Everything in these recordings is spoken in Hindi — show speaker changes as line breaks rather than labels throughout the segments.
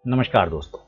नमस्कार दोस्तों,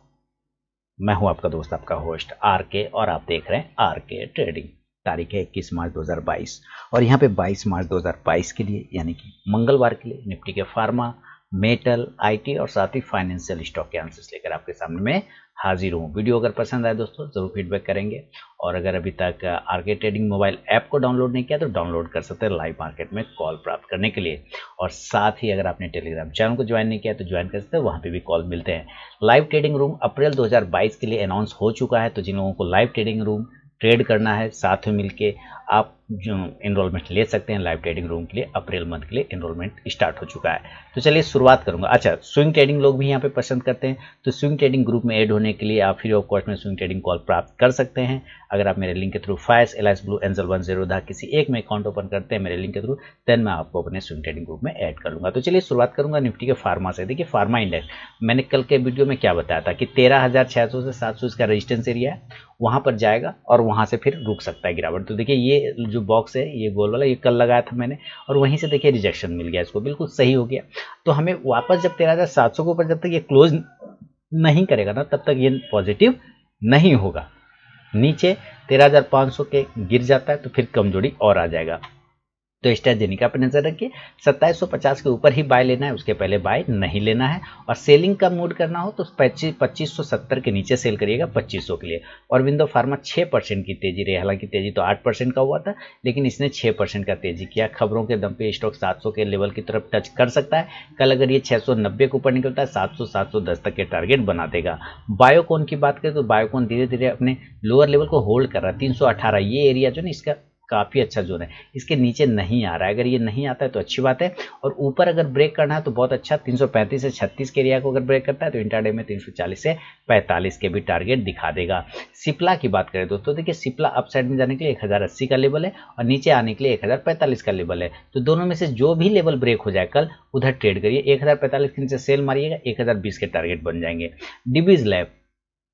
मैं हूं आपका दोस्त आपका होस्ट आर के और आप देख रहे हैं आर के ट्रेडिंग। तारीख है 21 मार्च 2022 और यहां पे 22 मार्च 2022 के लिए यानी कि मंगलवार के लिए निफ्टी के फार्मा, मेटल, आईटी और साथ ही फाइनेंशियल स्टॉक के आंसर्स लेकर आपके सामने मैं हाजिर हूं। वीडियो अगर पसंद आए दोस्तों जरूर फीडबैक करेंगे और अगर अभी तक आर के ट्रेडिंग मोबाइल ऐप को डाउनलोड नहीं किया तो डाउनलोड कर सकते हैं लाइव मार्केट में कॉल प्राप्त करने के लिए। और साथ ही अगर आपने टेलीग्राम चैनल को ज्वाइन नहीं किया तो ज्वाइन कर सकते हैं, वहां पे भी कॉल मिलते हैं। लाइव ट्रेडिंग रूम अप्रैल 2022 के लिए अनाउंस हो चुका है, तो जिन लोगों को लाइव ट्रेडिंग रूम ट्रेड करना है साथ में मिलके आप जो एनरोलमेंट ले सकते हैं लाइव ट्रेडिंग रूम के लिए। अप्रैल मंथ के लिए एनरोलमेंट स्टार्ट हो चुका है। तो चलिए शुरुआत करूंगा। अच्छा, स्विंग ट्रेडिंग लोग भी यहाँ पे पसंद करते हैं, तो स्विंग ट्रेडिंग ग्रुप में ऐड होने के लिए आप फ्री ऑफ कॉस्ट में स्विंग ट्रेडिंग कॉल प्राप्त कर सकते हैं। अगर आप मेरे लिंक के through fries, alias blue, angel 10 किसी एक में अकाउंट ओपन करते हैं मेरे लिंक के थ्रू, देन मैं आपको अपने स्विंग ट्रेडिंग ग्रुप में ऐड कर लूंगा। तो चलिए शुरुआत करूंगा निफ्टी के फार्मा से। देखिए फार्मा इंडेक्स मैंने कल के वीडियो में क्या बताया था कि 13,600 से 700 इसका रेजिस्टेंस एरिया है, वहां पर जाएगा और वहां से फिर रुक सकता है गिरावट। तो देखिए ये जो बॉक्स है, ये गोल वाला, ये कल लगाया था मैंने और वहीं से देखिए रिजेक्शन मिल गया, इसको बिल्कुल सही हो गया। तो हमें वापस जब 13,700 के ऊपर जब तक ये क्लोज नहीं करेगा ना तब तक ये पॉजिटिव नहीं होगा। नीचे 13,500 के गिर जाता है तो फिर कमजोरी और आ जाएगा। तो एस्ट्राजेनेका पे नजर रखिए, 2750 के ऊपर ही बाय लेना है, उसके पहले बाय नहीं लेना है। और सेलिंग का मूड करना हो तो 2570 के नीचे सेल करिएगा 2500 के लिए। और विंडो फार्मा 6% की तेजी रही, हालांकि तेजी तो 8% का हुआ था लेकिन इसने 6% का तेजी किया। खबरों के दम पे स्टॉक 700 के लेवल की तरफ टच कर सकता है। कल अगर ये 690 के ऊपर निकलता है 700-710 तक के टारगेट बना देगा। बायोकॉन की बात करें तो बायोकॉन धीरे धीरे अपने लोअर लेवल को होल्ड कर रहा है। 318 ये एरिया जो ना इसका काफी अच्छा जोन है, इसके नीचे नहीं आ रहा है। अगर ये नहीं आता है तो अच्छी बात है, और ऊपर अगर ब्रेक करना है तो बहुत अच्छा। 335 से 36 के एरिया को अगर ब्रेक करता है तो इंट्राडे में 340 से 45 के भी टारगेट दिखा देगा। सिप्ला की बात करें दोस्तों, देखिए सिप्ला अपसाइड में जाने के लिए 1080 का लेवल है और नीचे आने के लिए 1045 का लेवल है। तो दोनों में से जो भी लेवल ब्रेक हो जाए कल उधर ट्रेड करिए। 1045 के नीचे सेल मारिएगा, 1020 के टारगेट बन जाएंगे। डिबीज लैब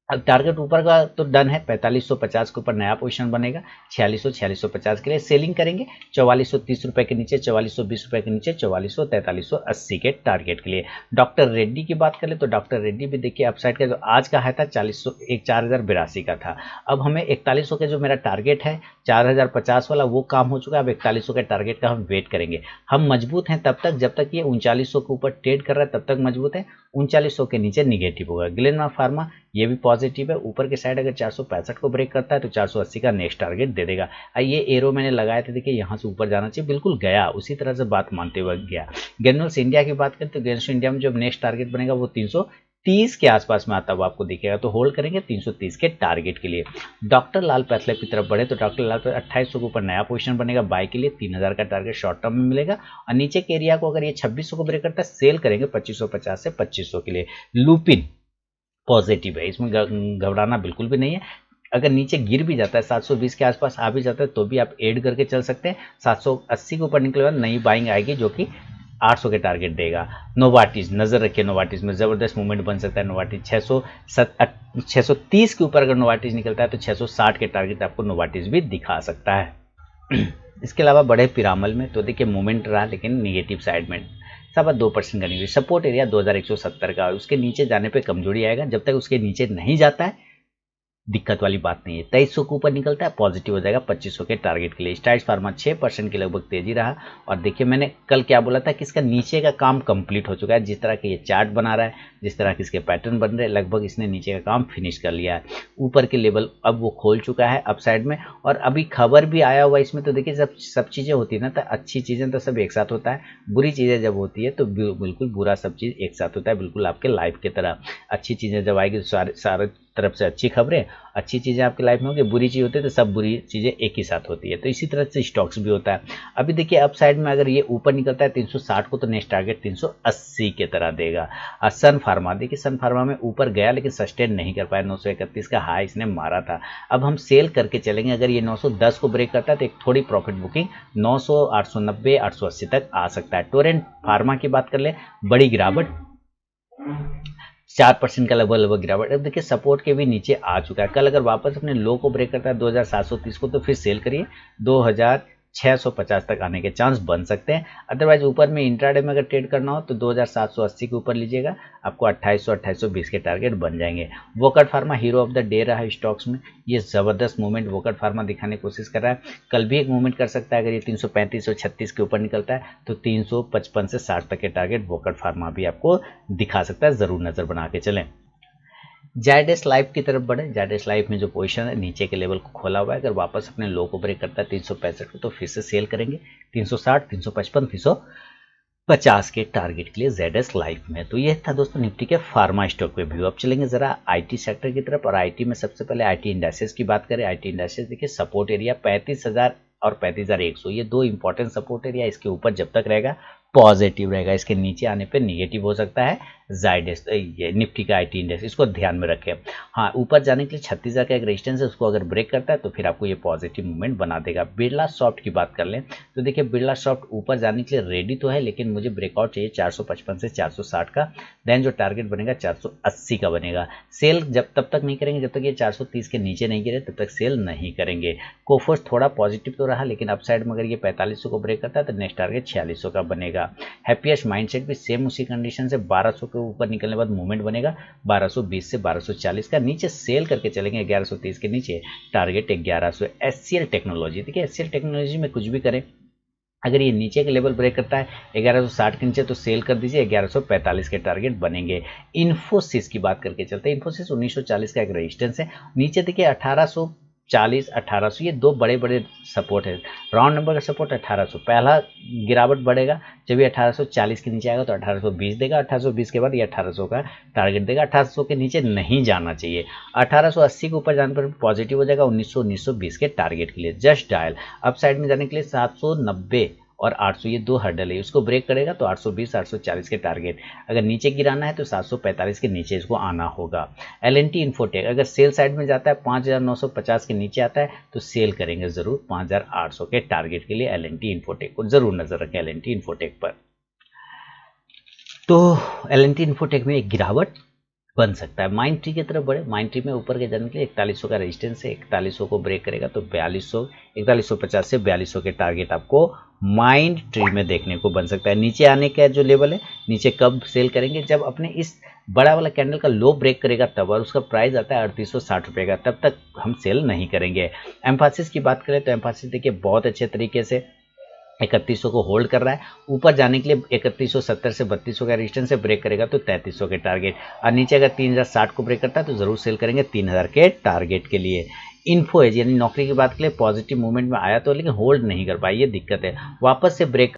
अब टारगेट ऊपर का तो डन है, 4550 के ऊपर नया पोजीशन बनेगा। 4650 के लिए सेलिंग करेंगे। 4430 रुपए के नीचे, 4420 रुपए के नीचे, 4400-4380 के टारगेट के लिए। डॉक्टर रेड्डी की बात करें तो डॉक्टर रेड्डी भी देखिए अपसाइड का जो आज का है था 4082 का था। अब हमें 4100 के जो मेरा टारगेट है 4050 वाला वो काम हो चुका है। अब 4100 के टारगेट का हम वेट करें65 हम मजबूत हैं तब तक जब तक ये 3900 के ऊपर ट्रेड कर रहा है, तब तक मजबूत है। 3900 के नीचे निगेटिव होगा। ग्लेनमार्क फार्मा ये भी पॉजिटिव है, ऊपर के साइड अगर 465 को ब्रेक करता है तो 480 का नेक्स्ट टारगेट दे देगा। ये एरो मैंने लगाए थे, देखिए यहाँ से ऊपर जाना चाहिए, बिल्कुल गया, उसी तरह से बात मानते हुए गया। ग्रेन्यूल्स इंडिया की बात करें तो ग्रेन्यूल्स इंडिया में जब नेक्स्ट टारगेट बनेगा वो 330 के आसपास में आता हुआ आपको दिखेगा, तो होल्ड करेंगे 330 के टारगेट के लिए। डॉक्टर लाल पैथलैब की तरफ बढ़े तो डॉक्टर लाल पैथलैब 2800 के ऊपर नया पोजीशन बनेगा बाय के लिए। 3000 का टारगेट शॉर्ट टर्म में मिलेगा और नीचे के एरिया को अगर ये 2600 को ब्रेक करता है सेल करेंगे 2550 से 2500 के लिए। लुपिन पॉजिटिव है, इसमें घबराना बिल्कुल भी नहीं है। अगर नीचे गिर भी जाता है 720 के आसपास आ भी जाता है तो भी आप ऐड करके चल सकते हैं। 780 के ऊपर निकले बाद नई बाइंग आएगी जो कि 800 के टारगेट देगा। नोवाटिस नजर रखिए, नोवाटिस में जबरदस्त मूवमेंट बन सकता है। नोवाटिस 630 के ऊपर अगर नोवाटिस निकलता है तो 660 के टारगेट आपको नोवाटिस भी दिखा सकता है। इसके अलावा बड़े पिरामल में तो देखिए मूवमेंट रहा लेकिन निगेटिव साइड में 2% का नहीं। सपोर्ट एरिया 2170 का, उसके नीचे जाने पे कमजोरी आएगा। जब तक उसके नीचे नहीं जाता है दिक्कत वाली बात नहीं है। 2300 के ऊपर निकलता है पॉजिटिव हो जाएगा 2500 के टारगेट के लिए। स्टाइल्स फार्मा 6% के लगभग तेजी रहा। और देखिए मैंने कल क्या बोला था कि इसका नीचे का काम कंप्लीट हो चुका है। जिस तरह के ये चार्ट बना रहा है, जिस तरह के इसके पैटर्न बन रहे हैं, लगभग इसने नीचे का काम फिनिश कर लिया है। ऊपर के लेवल अब वो खोल चुका है अपसाइड में, और अभी खबर भी आया हुआ इसमें। तो देखिए सब चीज़ें होती है ना, तो अच्छी चीज़ें तो सब एक साथ होता है, बुरी चीज़ें जब होती है तो बिल्कुल बुरा सब चीज़ एक साथ होता है, बिल्कुल आपके लाइफ की तरह। अच्छी चीज़ें जब आएगी तो सारे तरफ से अच्छी खबरें, अच्छी चीज़ें आपकी लाइफ में होगी, बुरी चीज़ होती है तो सब बुरी चीज़ें एक ही साथ होती है। तो इसी तरह से स्टॉक्स भी होता है। अभी देखिए अप साइड में अगर ये ऊपर निकलता है 360 को तो नेक्स्ट टारगेट 380 के तरह देगा। सन फार्मा देखिए, सन फार्मा में ऊपर गया लेकिन सस्टेन नहीं कर पाया, 931 का हाई इसने मारा था। अब हम सेल करके चलेंगे। अगर ये 910 को ब्रेक करता है तो एक थोड़ी प्रॉफिट बुकिंग 900, 890, 880 तक आ सकता है। टोरेंट फार्मा की बात कर ले, बड़ी गिरावट 4% का लगभग गिरावट। अब देखिए सपोर्ट के भी नीचे आ चुका है। कल अगर वापस अपने लो को ब्रेक करता है 2730 को तो फिर सेल करिए। 650 तक आने के चांस बन सकते हैं। अदरवाइज ऊपर में इंट्राडे में अगर ट्रेड करना हो तो 2780 के ऊपर लीजिएगा, आपको 2800-2820 के टारगेट बन जाएंगे। वोकट pharma hero of the day रहा है स्टॉक्स में, ये जबरदस्त मूवमेंट वोकट फार्मा दिखाने की कोशिश कर रहा है। कल भी एक मूवमेंट कर सकता है, अगर ये 335 और 36 के ऊपर निकलता है तो 355 से 60 तक के टारगेट वोकट फार्मा भी आपको दिखा सकता है, जरूर नजर बना के चलें। जायडेस लाइफ की तरफ बढ़े। जायडेस लाइफ में जो पोजीशन है नीचे के लेवल को खोला हुआ है, अगर वापस अपने लो को ब्रेक करता है 365 को तो फिर से सेल करेंगे 360, 355, 350 के टारगेट के लिए जेडएस लाइफ में। तो ये था दोस्तों निफ्टी के फार्मा स्टॉक पे व्यू। अब चलेंगे जरा आईटी सेक्टर की तरफ, और आईटी में सबसे पहले आईटी इंडस्ट्रीज की बात करें। आईटी इंडस्ट्रीज देखिए सपोर्ट एरिया 35,000 और 35,100, ये दो इंपॉर्टेंट सपोर्ट एरिया, इसके ऊपर जब तक रहेगा पॉजिटिव रहेगा, इसके नीचे आने पे नेगेटिव हो सकता है जायडेस ये निफ्टी का आईटी इंडेक्स, इसको ध्यान में रखें। हाँ, ऊपर जाने के लिए 36,000 का एक रेजिस्टेंस है, उसको अगर ब्रेक करता है तो फिर आपको ये पॉजिटिव मूवमेंट बना देगा। बिरला सॉफ्ट की बात कर लें तो देखिए बिरला सॉफ्ट ऊपर जाने के लिए रेडी तो है, लेकिन मुझे ब्रेकआउट चाहिए 455 से 460 का, देन जो टारगेट बनेगा 480 का बनेगा। सेल जब तब तक नहीं करेंगे जब तक ये 430 के नीचे नहीं गिरे, तब तक सेल नहीं करेंगे। कोफोर्स थोड़ा पॉजिटिव तो रहा, लेकिन अपसाइड में अगर ये 4500 को ब्रेक करता है तो नेक्स्ट टारगेट 4600 का बनेगा। हैप्पीएस्ट माइंडसेट भी सेम उसी कंडीशन से 1200 के ऊपर निकलने के बाद मूवमेंट बनेगा 1220 से 1240 का, नीचे सेल करके चलेंगे 1130 के नीचे, टारगेट 1100। एचसीएल टेक्नोलॉजी, देखिए एचसीएल टेक्नोलॉजी में कुछ भी करें, अगर ये नीचे के लेवल ब्रेक करता है 1160 के नीचे तो सेल कर दीजिए, 1145 के टारगेट बनेंगे। इन्फोसिस की बात करके चलते हैं। इन्फोसिस 1940 का एक रेजिस्टेंस है, नीचे देखिए 1840, 1800, ये दो बड़े बड़े सपोर्ट है। राउंड नंबर का सपोर्ट 1800, पहला गिरावट बढ़ेगा जब ये 1840 के नीचे आएगा तो 1820 देगा, 1820 के बाद ये 1800 का टारगेट देगा। 1800 के नीचे नहीं जाना चाहिए, 1880 के ऊपर जाने पर पॉजिटिव हो जाएगा 1920 के टारगेट के लिए। जस्ट डायल अप साइड में जाने के लिए 790 और 800, ये दो हर्डल है, उसको ब्रेक करेगा तो 820, 840 के टारगेट। अगर नीचे गिराना है तो 745 के नीचे इसको आना होगा। एलएनटी इन्फोटेक अगर सेल साइड में जाता है 5950 के नीचे आता है तो सेल करेंगे जरूर 5800 के टारगेट के लिए। एलएनटी इन्फोटेक को जरूर नजर रखें, एलएनटी इन्फोटेक पर। तो एलएनटी इन्फोटेक में एक गिरावट बन सकता है। माइंड ट्री की तरफ बढ़े। माइंड ट्री में ऊपर के जाने के लिए 4100 का रेजिस्टेंस है, 4100 को ब्रेक करेगा तो 4200, 4150 से 4200 के टारगेट आपको माइंड ट्री में देखने को बन सकता है। नीचे आने का जो लेवल है, नीचे कब सेल करेंगे, जब अपने इस बड़ा वाला कैंडल का लो ब्रेक करेगा तब, और उसका प्राइस आता है 3860 रुपये का, तब तक हम सेल नहीं करेंगे। एम्फासिस की बात करें तो एम्फासिस देखिए बहुत अच्छे तरीके से 3100 को होल्ड कर रहा है। ऊपर जाने के लिए 3170 से 3200 का रेजिस्टेंस से ब्रेक करेगा तो 3300 के टारगेट, और नीचे अगर 3060 को ब्रेक करता है तो जरूर सेल करेंगे 3000 के टारगेट के लिए। इन्फो एज यानी नौकरी की बात के लिए पॉजिटिव मूवमेंट में आया तो, लेकिन होल्ड नहीं कर पाई, ये दिक्कत है। वापस से ब्रेक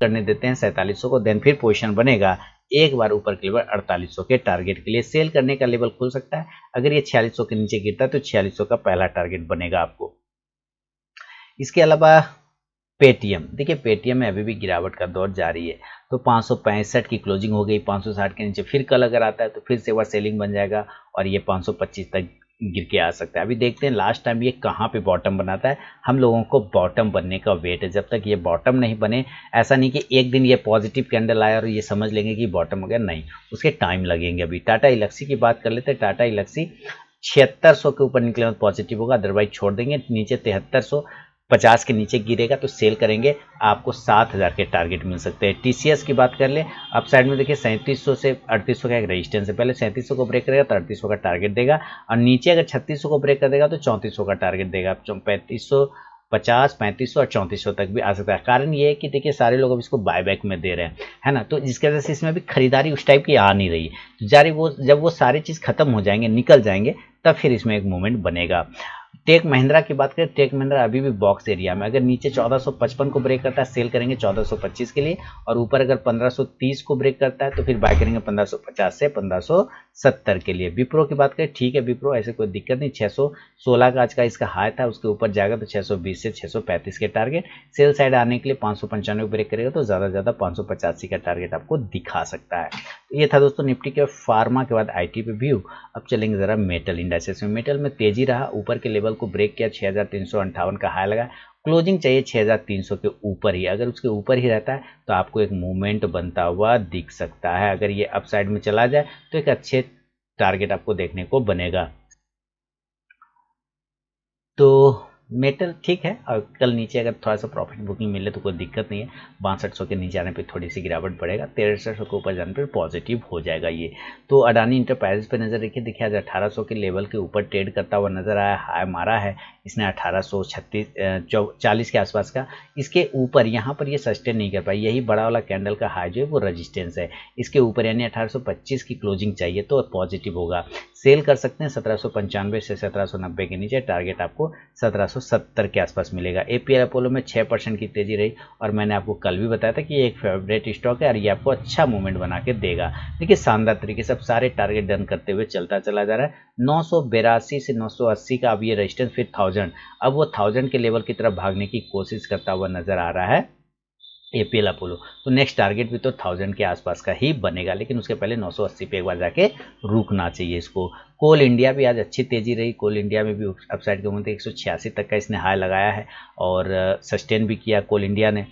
करने देते हैं 4700 को, देन फिर पोजीशन बनेगा एक बार ऊपर के लेवल 4800 के टारगेट के लिए। सेल करने का लेवल खुल सकता है, अगर ये 4600 के नीचे गिरता है तो 4600 का पहला टारगेट बनेगा आपको। इसके अलावा पेटीएम, देखिए पेटीएम में अभी भी गिरावट का दौर जारी है, तो 565 की क्लोजिंग हो गई, 560 के नीचे फिर कल अगर आता है तो फिर से एक बार सेलिंग बन जाएगा और ये 525 तक गिर के आ सकता है। अभी देखते हैं लास्ट टाइम ये कहाँ पे बॉटम बनाता है। हम लोगों को बॉटम बनने का वेट है, जब तक ये बॉटम नहीं बने, ऐसा नहीं कि एक दिन ये पॉजिटिव कैंडल आया और ये समझ लेंगे कि बॉटम हो गया, नहीं, उसके टाइम लगेंगे। अभी टाटा इलेक्सी की बात कर लेते हैं। टाटा इलेक्सी 7600 के ऊपर निकले तो पॉजिटिव होगा, अदरवाइज छोड़ देंगे। नीचे 7350 के नीचे गिरेगा तो सेल करेंगे, आपको 7000 के टारगेट मिल सकते हैं। टीसीएस की बात कर ले, अप साइड में देखिए 3700 से 3800 का एक रेजिस्टेंस है, पहले 3700 को ब्रेक करेगा तो 3800 का टारगेट देगा, और नीचे अगर 3600 को ब्रेक कर देगा तो 3400 का टारगेट देगा। 3550, 3500 और 3400 तक भी आ सकता है। कारण ये है कि देखिए सारे लोग अब इसको बायबैक में दे रहे हैं, है ना, तो जिसकी वजह से इसमें भी खरीदारी उस टाइप की आ नहीं रही। तो जारी वो जब वो सारी चीज़ खत्म हो जाएंगे, निकल जाएंगे, तब फिर इसमें एक मूवमेंट बनेगा। टेक महिंद्रा की बात करें, टेक महिंद्रा अभी भी बॉक्स एरिया में, अगर नीचे 1455 को ब्रेक करता है सेल करेंगे 1425 के लिए, और ऊपर अगर 1530 को ब्रेक करता है तो फिर बाय करेंगे 1550 से 1560 670 के लिए। विप्रो की बात करें, ठीक है विप्रो ऐसे कोई दिक्कत नहीं, 616 का आज का इसका हाई था, उसके ऊपर जाएगा तो 620 से 635 के टारगेट। सेल साइड आने के लिए 595 ब्रेक करेगा तो ज़्यादा से ज़्यादा 585 का टारगेट आपको दिखा सकता है। तो ये था दोस्तों निफ्टी के फार्मा के बाद IT पे व्यू। अब चलेंगे ज़रा मेटल इंडाइसेस में। मेटल में तेजी रहा, ऊपर के लेवल को ब्रेक किया, 6358 का हाई लगा, क्लोजिंग चाहिए 6300 के ऊपर ही। अगर उसके ऊपर ही रहता है तो आपको एक मूवमेंट बनता हुआ दिख सकता है। अगर ये अपसाइड में चला जाए तो एक अच्छे टारगेट आपको देखने को बनेगा। तो मेटल ठीक है, और कल नीचे अगर थोड़ा सा प्रॉफिट बुकिंग मिले तो कोई दिक्कत नहीं है। 6200 के नीचे आने पे थोड़ी सी गिरावट बढ़ेगा, 6300 के ऊपर जाने पे पॉजिटिव हो जाएगा ये। तो अडानी इंटरप्राइजेस पे नजर रखिए, देखिए आज 1800 के लेवल के ऊपर ट्रेड करता हुआ नजर आया, हाई मारा है इसने 1840 के आसपास का। इसके ऊपर यहाँ पर ये सस्टेन नहीं कर पाई, यही बड़ा वाला कैंडल का हाई जो है वो रजिस्टेंस है, इसके ऊपर यानी 1825 की क्लोजिंग चाहिए तो पॉजिटिव होगा। सेल कर सकते हैं 1795 से 1790 के नीचे, टारगेट आपको 1770 के आसपास मिलेगा। APL अपोलो में 6% की तेजी रही, और मैंने आपको कल भी बताया था कि ये एक फेवरेट स्टॉक है और ये आपको अच्छा मूवमेंट बना के देगा। देखिए शानदार तरीके से अब सारे टारगेट डन करते हुए चलता चला जा रहा है। 982 से 980 का अब ये रेजिस्टेंस, फिर 1000, अब वो 1000 के लेवल की तरफ भागने की कोशिश करता हुआ नजर आ रहा है APL अपोलो। तो नेक्स्ट टारगेट भी तो 1000 के आसपास का ही बनेगा, लेकिन उसके पहले 980 पे एक बार जाके रुकना चाहिए इसको। कोल इंडिया भी आज अच्छी तेजी रही, कोल इंडिया में भी अपसाइड के मूवमेंट 186 तक का इसने हाई लगाया है और सस्टेन भी किया कोल इंडिया ने।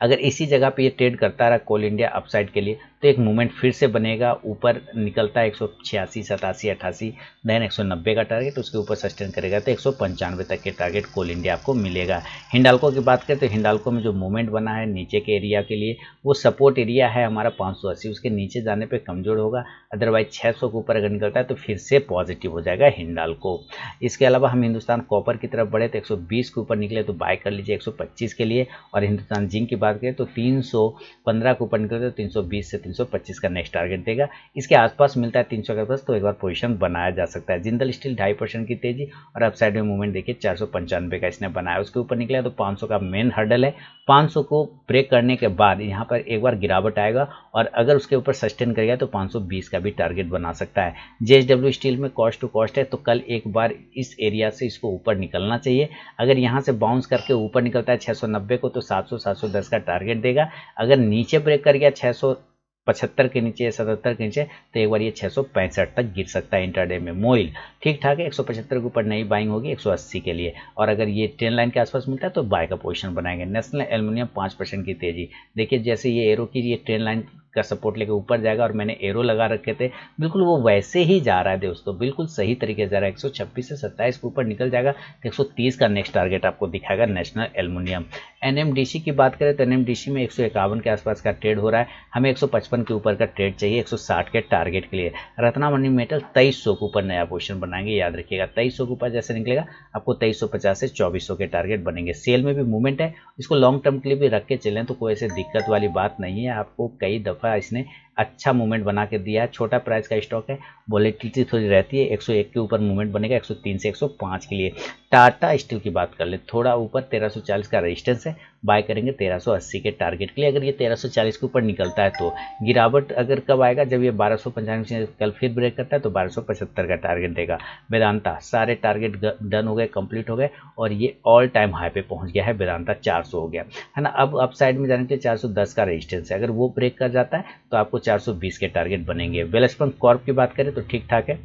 अगर इसी जगह पे ये ट्रेड करता रहा कोल इंडिया अपसाइड के लिए तो एक मूवमेंट फिर से बनेगा, ऊपर निकलता है 186, 87, 88, देन 190 का टारगेट, उसके ऊपर सस्टेन करेगा तो 195 तक के टारगेट कोल इंडिया आपको मिलेगा। हिंडाल्को की बात करें तो हिंडाल्को में जो मूवमेंट बना है नीचे के एरिया के लिए, वो सपोर्ट एरिया है हमारा 580, उसके नीचे जाने पर कमजोर होगा, अदरवाइज 600 के ऊपर अगर निकलता है तो फिर से पॉजिटिव हो जाएगा हिंडाल्को। इसके अलावा हम हिंदुस्तान कॉपर की तरफ बढ़े तो 120 के ऊपर निकले तो बाय कर लीजिए 125 के लिए, और हिंदुस्तान जिंक की बात करें तो 315 के ऊपर निकले तो 320 से 325 का नेक्स्ट टारगेट देगा। इसके आसपास मिलता है 300 के आसपास तो एक बार पोजीशन बनाया जा सकता है। जिंदल स्टील 2.5% की तेजी, और अपसाइड में मूवमेंट देखिए 495 का इसने बनाया, उसके ऊपर निकला तो 500 का मेन हर्डल है। 500 को ब्रेक करने के बाद यहाँ पर एक बार गिरावट आएगा, और अगर उसके ऊपर सस्टेन करेगा तो 520 का भी टारगेट बना सकता है। JSW स्टील में कॉस्ट टू कॉस्ट है, तो कल एक बार इस एरिया से इसको ऊपर निकलना चाहिए। अगर यहाँ से बाउंस करके ऊपर निकलता है 690 को तो 700 710 का टारगेट देगा। अगर नीचे ब्रेक कर गया 675 के नीचे, 77 के नीचे, तो एक बार ये 665 तक गिर सकता है इंटरडे में। मोइल ठीक ठाक है, 175 के ऊपर नई बाइंग होगी 180 के लिए, और अगर ये ट्रेन लाइन के आसपास मिलता है तो बाय का पोजीशन बनाएंगे। नेशनल एल्युमिनियम 5% की तेजी, देखिए जैसे ये एरो की ये ट्रेन लाइन का सपोर्ट लेके ऊपर जाएगा, और मैंने एरो लगा रखे थे, बिल्कुल वो वैसे ही जा रहा है दोस्तों, बिल्कुल सही तरीके से जा रहा है। 126 से 27 के ऊपर निकल जाएगा तो 130 का नेक्स्ट टारगेट आपको दिखाएगा नेशनल एल्युमिनियम। NMDC की बात करें तो NMDC में 151 के आसपास का ट्रेड हो रहा है, हमें 155 के ऊपर का ट्रेड चाहिए 160 के टारगेट के लिए। रत्नामणि मेटल 2300 के ऊपर नया पोजीशन बनाएंगे, याद रखिएगा 2300 के ऊपर जैसे निकलेगा आपको 2350 से 2400 के टारगेट बनेंगे। सेल में भी मूवमेंट है, इसको लॉन्ग टर्म के लिए भी रख के चलें तो कोई ऐसे दिक्कत वाली बात नहीं है। आपको कई दफ़ा इसने अच्छा मूवमेंट बना के दिया है, छोटा प्राइस का स्टॉक है, वोलेटिलिटी थोड़ी रहती है। 101 के ऊपर मूवमेंट बनेगा 103 से 105 के लिए। टाटा स्टील की बात कर ले, थोड़ा ऊपर 1340 का रेजिस्टेंस है, बाय करेंगे 1380 के टारगेट के लिए। अगर ये 1340 के ऊपर निकलता है तो गिरावट अगर कब आएगा, जब ये 1295 से कल फिर ब्रेक करता है तो 1275 का टारगेट देगा। वेदांता सारे टारगेट डन हो गए, कंप्लीट हो गए, और ये ऑल टाइम हाई पे पहुंच गया है। वेदांता 400 हो गया है ना। अब अपसाइड में जाने के लिए 410 का रेजिस्टेंस है, अगर वो ब्रेक कर जाता है तो आपको 420 के टारगेट बनेंगे। वेलस्पन कॉर्प की बात करें तो ठीक ठाक है,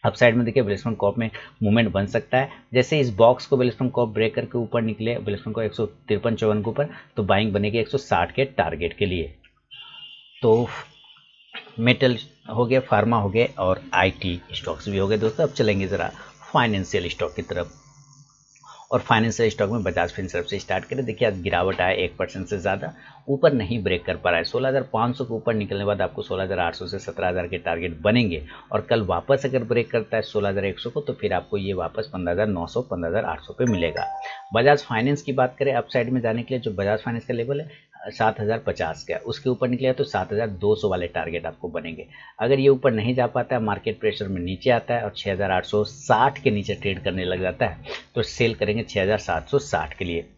अपसाइड में देखिए वेलस्पन कॉर्प में मूवमेंट बन सकता है। जैसे इस बॉक्स को वेलस्पन कॉर्प ब्रेक करके ऊपर निकले, वेलस्पन कॉर्प 153-54 के ऊपर, तो बाइंग बनेगी 160 के टारगेट के लिए। तो मेटल हो गया, फार्मा हो गए, और IT स्टॉक्स भी हो गए दोस्तों। अब चलेंगे ज़रा फाइनेंशियल स्टॉक की तरफ, और फाइनेंशियल स्टॉक में बजाज फिनसर्व से स्टार्ट करें। देखिए आज गिरावट आया 1% से ज़्यादा, ऊपर नहीं ब्रेक कर पा रहा है। 16,500 के ऊपर निकलने के बाद आपको 16,800 से 17,000 के टारगेट बनेंगे, और कल वापस अगर ब्रेक करता है 16,100 को तो फिर आपको ये वापस 15,900 15,800 पे मिलेगा। बजाज फाइनेंस की बात करें, अपसाइड में जाने के लिए जो बजाज फाइनेंस का लेवल है 7,050 का, उसके ऊपर निकलेगा तो 7,200 वाले टारगेट आपको बनेंगे। अगर ये ऊपर नहीं जा पाता है, मार्केट प्रेशर में नीचे आता है और 6,860 के नीचे ट्रेड करने लग जाता है, तो सेल करेंगे 6,760 के लिए।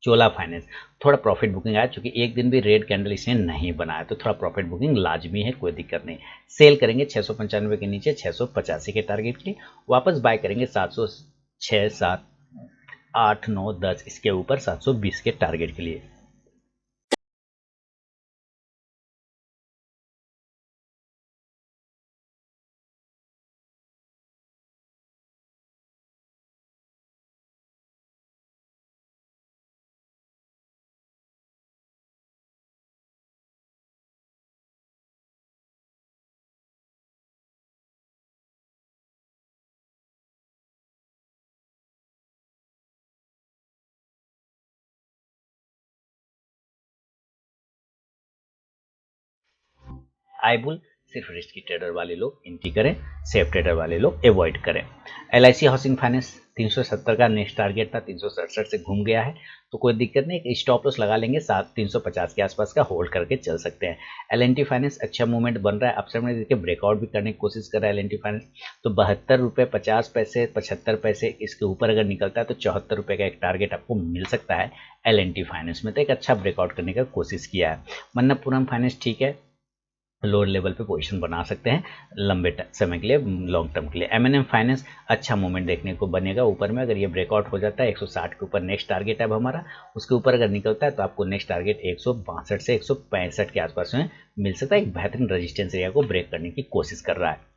चोला फाइनेंस थोड़ा प्रॉफिट बुकिंग आया, चूंकि एक दिन भी रेड कैंडल इसने नहीं बनाया तो थोड़ा प्रॉफिट बुकिंग लाजमी है, कोई दिक्कत नहीं। सेल करेंगे 695 के नीचे 685 के टारगेट के लिए, वापस बाय करेंगे 706, 7, 8, 9, 10 इसके ऊपर 720 के टारगेट के लिए। आई बुल सिर्फ रिस्क की ट्रेडर वाले लोग एंट्री करें, सेफ ट्रेडर वाले लोग अवॉइड करें। LIC हाउसिंग फाइनेंस 370 का नेक्स्ट टारगेट था, 367 से घूम गया है तो कोई दिक्कत नहीं, एक स्टॉप लॉस लगा लेंगे 350 के आसपास का, होल्ड करके चल सकते हैं। LNT फाइनेंस अच्छा मूवमेंट बन रहा है, अपसाइड में देखिए ब्रेकआउट भी करने की कोशिश कर रहा है LNT फाइनेंस, तो 72 रुपये 50 पैसे 75 पैसे इसके ऊपर अगर निकलता है तो 74 रुपये का एक टारगेट आपको मिल सकता है LNT फाइनेंस में, तो एक अच्छा ब्रेकआउट करने का कोशिश किया है। मन्नप्पुरम फाइनेंस ठीक है, लोअर लेवल पे पोजीशन बना सकते हैं लंबे समय के लिए, लॉन्ग टर्म के लिए। M&M फाइनेंस अच्छा मूवमेंट देखने को बनेगा ऊपर में, अगर ये ब्रेकआउट हो जाता है 160 के ऊपर नेक्स्ट टारगेट है अब हमारा, उसके ऊपर अगर निकलता है तो आपको नेक्स्ट टारगेट 162 से 165 के आसपास में मिल सकता है, एक बेहतरीन रेजिस्टेंस एरिया को ब्रेक करने की कोशिश कर रहा है।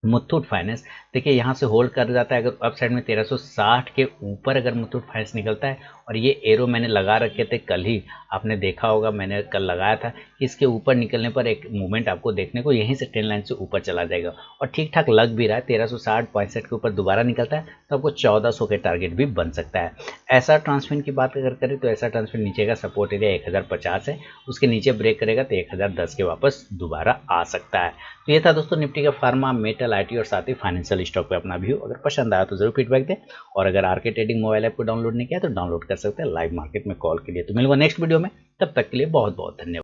मुथूट फाइनेंस देखिए यहाँ से होल्ड कर जाता है, अगर अप साइड में 1360 के ऊपर अगर मुथूट फाइनेंस निकलता है, और ये एरो मैंने लगा रखे थे कल ही, आपने देखा होगा मैंने कल लगाया था कि इसके ऊपर निकलने पर एक मूवमेंट आपको देखने को यहीं से ट्रेंड लाइन से ऊपर चला जाएगा, और ठीक ठाक लग भी रहा है, 1360-65 के ऊपर दोबारा निकलता है तो आपको 1400 के टारगेट भी बन सकता है। ऐसा ट्रांसफिन की बात अगर करें तो ऐसा ट्रांसफिन नीचे का सपोर्ट एरिया 1050 है, उसके नीचे ब्रेक करेगा तो 1010 के वापस दोबारा आ सकता है। तो ये था दोस्तों निफ्टी का फार्मा, मेटल, IT और साथ ही फाइनेंशियल स्टॉक पे अपना व्यू, अगर पसंद आया तो जरूर फीडबैक दें, और अगर आरके ट्रेडिंग मोबाइल ऐप को डाउनलोड नहीं किया तो डाउनलोड कर सकते हैं लाइव मार्केट में कॉल के लिए। तो मिलूंगा नेक्स्ट वीडियो में, तब तक के लिए बहुत बहुत धन्यवाद।